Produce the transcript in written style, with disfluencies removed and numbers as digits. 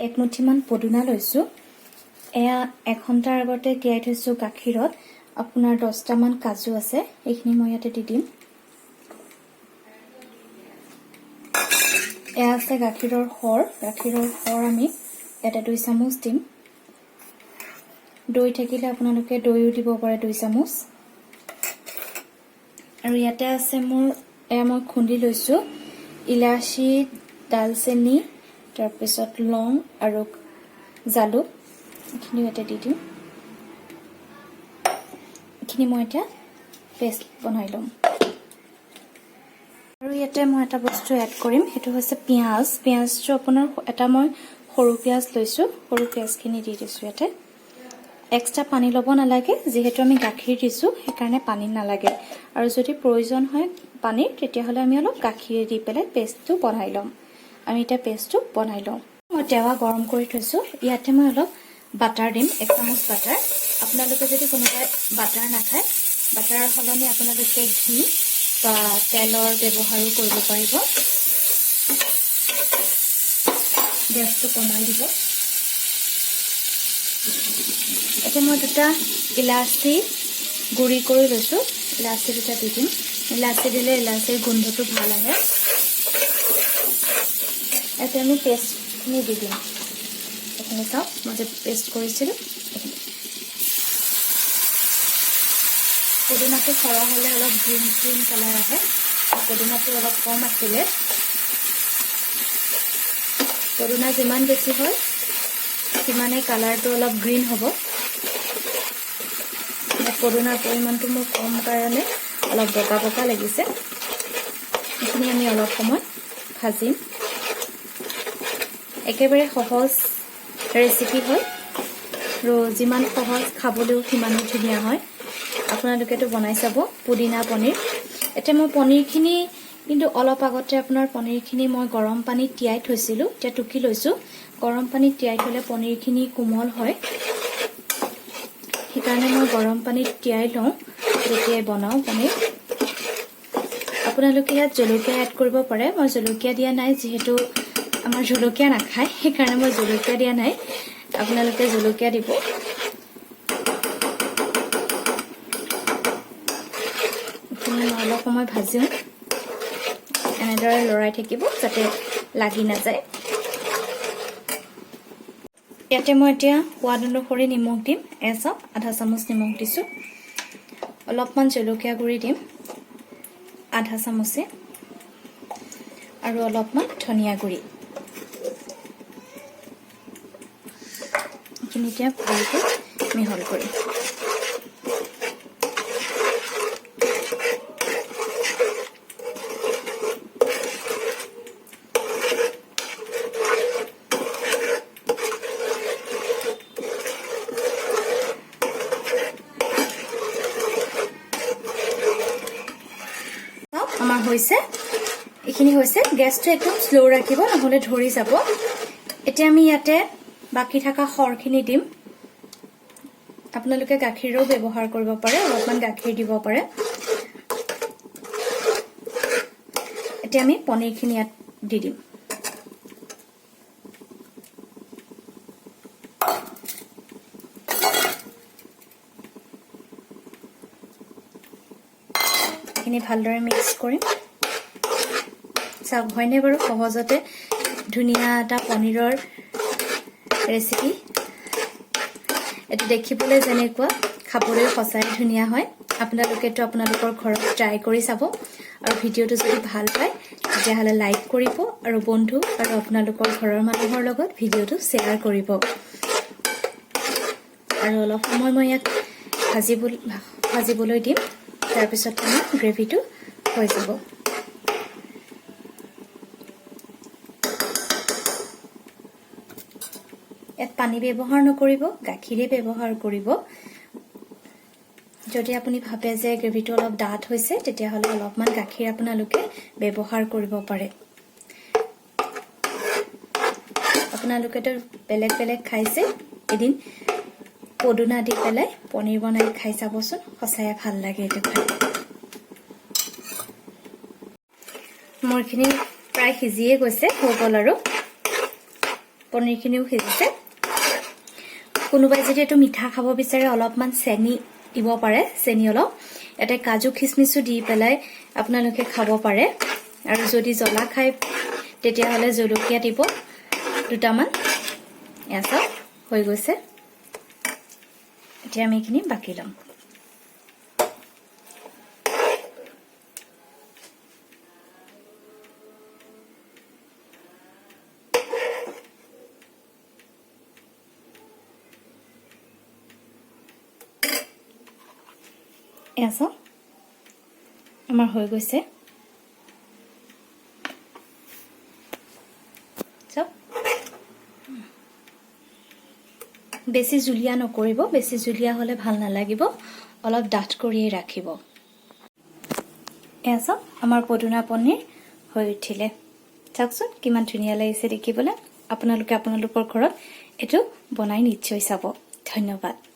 1 মুঠিমান পদুনা লৈছো এয়া 1 ঘণ্টাৰ আগতে তিয়াই থৈছো গাখীৰত আপোনাৰ 10টা মান কাজু আছে এইখিনি মই ইয়াতে দি দিম এয়া আছে গাখীৰৰ সৰ আমি ইয়াতে 2 চামুচ দিম দৈ থাকিলে আপোনালোকে দৈও দিব পাৰে 2 চামুচ আৰু ইয়াতে আছে মোৰ এয়া মই খুন্দি লৈছো ইলাচি দালচেনি তাৰ পিছত লং আৰু জালুক এইখিনি ইয়াতে দি দিম এইখিনি মই এটা পেষ্ট বনাই লম আৰু ইয়াতে মই এটা বস্তু এড কৰিম হেতু হৈছে পিয়াজটো আপোনাৰ এটা মই সৰু পিয়াজ লৈছো সৰু পিয়াজখিনি দি দিছো ইয়াতে এক্সট্ৰা পানী লব নালাগে যেহেতু আমি গাখীৰ দিছো সেইকাৰণে পানী নালাগে আৰু যদি প্ৰয়োজন হয় পানী তেতিয়া হলে আমি অলপ গাখীৰ দি পেলাই পেষ্টটো বনাই লম আমি এটা পেষ্টটো বনাই লম মই তেৱা গৰম কৰি থৈছো ইয়াতে মই অলপ বাটাৰ দিম 1 চামুচ বাটাৰ আপোনালোকে যদি কোনোবাই বাটাৰ নাখায় বাটাৰৰ সলনি আপোনালোকে ঘি বা তেলৰ ব্যৱহাৰো কৰিব পাৰিব গেছটো কমাই দিব এতিয়া মই দুটা ইলাচি গুড়ি কৰি লৈছো ইলাচি দুটা দি দিম ইলাচি দিলে ইলাচিৰ গোন্ধটো ভাল আহে এতিয়া আমি পেষ্টখিনি দি দিম এখানে চাওক মই যে পেষ্ট কৰিছিলো পদুনাটো সৰা হলে অলপ গ্ৰীণ কালাৰ আহে পদুনাটো অলপ কম আছিলে পদুনা যিমান বেছি হয় সিমানে কালাৰটো অলপ গ্ৰীণ হ'ব পদুনাৰ পৰিমাণটো মোৰ কম কাৰণে অলপ বকা লাগিছে এইখিনি আমি অলপ সময় ভাজিম একেবাৰে সহজ ৰেচিপি হয় আৰু যিমান সহজ খাবলৈও সিমানে ধুনীয়া হয় আপোনালোকেতো বনাই চাব পুদিনা পনীৰ এতিয়া মই পনীৰখিনি কিন্তু অলপ আগতে আপোনাৰ পনীৰখিনি মই গৰম পানীত তিয়াই থৈছিলো এতিয়া টুকি লৈছো গৰম পানীত তিয়াই থলে পনীৰখিনি কোমল হয় সেইকাৰণে মই গৰম পানীত তিয়াই লওঁ যেতিয়া বনাও পনীৰ আপোনালোকে ইয়াত জলকীয়া এড কৰিব পাৰে মই জলকীয়া দিয়া নাই যেহেতু আমাৰ জলকীয়া নাখায় সেইকাৰণে মই জলকীয়া দিয়া নাই আপোনালোকে জলকীয়া দিব অলপ সময় ভাজিম এনেদৰে লৰাই থাকিব যাতে লাগি নাযায় ইয়াতে মই এতিয়া সোৱাদ অনুসৰি নিমখ দিম এচাপ আধা চামুচ নিমখ দিছো অলপমান জলকীয়া গুড়ি দিম আধা চামুচে আৰু অলপমান ধনিয়া গুড়ি এইখিনি এতিয়া ভালকৈ মিহল কৰিম আমাৰ হৈছে এইখিনি হৈছে গ্যাসটো একদম স্লো ৰাখিব নহলে ধৰি যাব এতিয়া আমি ইয়াতে বাকি থকা খৰখিনি দিম আপোনালোকে গাখীৰও ব্যৱহাৰ কৰিব পাৰে অলপমান গাখীৰ দিব পাৰে এতিয়া আমি পনীৰখিনি ইয়াত দি দিম এইখিনি ভালদৰে মিক্স কৰিম চাওক হয়নে বাৰু সহজতে ধুনীয়া এটা পনীৰৰ ৰেচিপি এটো দেখিবলৈ যেনেকুৱা খাবলৈ সঁচাই ধুনীয়া হয় আপোনালোকেটো আপোনালোকৰ ঘৰত ট্ৰাই কৰি চাব আৰু ভিডিওটো যদি ভাল পায় তেতিয়াহলে লাইক কৰিব আৰু বন্ধু আৰু আপোনালোকৰ ঘৰৰ মানুহৰ লগত ভিডিওটো শ্বেয়াৰ কৰিব আৰু অলপ সময় মই ইয়াক ভাজিবলৈ দিম তাৰ পিছত আমাৰ গ্ৰেভিটো হৈ যাব ইয়াত পানী ব্যৱহাৰ নকৰিব গাখীৰে ব্যৱহাৰ কৰিব যদি আপুনি ভাবে যে গ্ৰেভিটো অলপ ডাঠ হৈছে তেতিয়া হলে অলপমান গাখীৰ আপোনালোকে ব্যৱহাৰ কৰিব পাৰে আপোনালোকেতো বেলেগ খাইছে এদিন পদুনা দি পেলাই পনীৰ বনাই খাই চাবচোন সঁচাই ভাল লাগে এটো খাই মোৰখিনি প্ৰায় সিজিয়ে গৈছে হৈ গল আৰু পনীৰখিনিও সিজিছে কোনোবাই যদি এটো মিঠা খাব বিচাৰে অলপমান চেনি দিব পাৰে চেনি অলপ এটা কাজু খিচমিচু দি পেলাই আপোনালোকে খাব পাৰে আৰু যদি জ্বলা খাই তেতিয়া হলে জলকীয়া দিব দুটামান এসা হৈ গৈছে এতিয়া আমি এখিনি বাকি লম এসা আমাৰ হৈ গৈছে বেছি জুলিয়া নকৰিব বেছি জুলিয়া হলে ভাল নালাগিব অলপ ডাঠ কৰিয়ে ৰাখিব এসা আমাৰ পদুনা পনীৰ হৈ উঠিলে চাওকচোন কিমান ধুনীয়া লাগিছে দেখিবলৈ আপোনালোকৰ ঘৰত এটো বনাই নিশ্চয় চাব ধন্যবাদ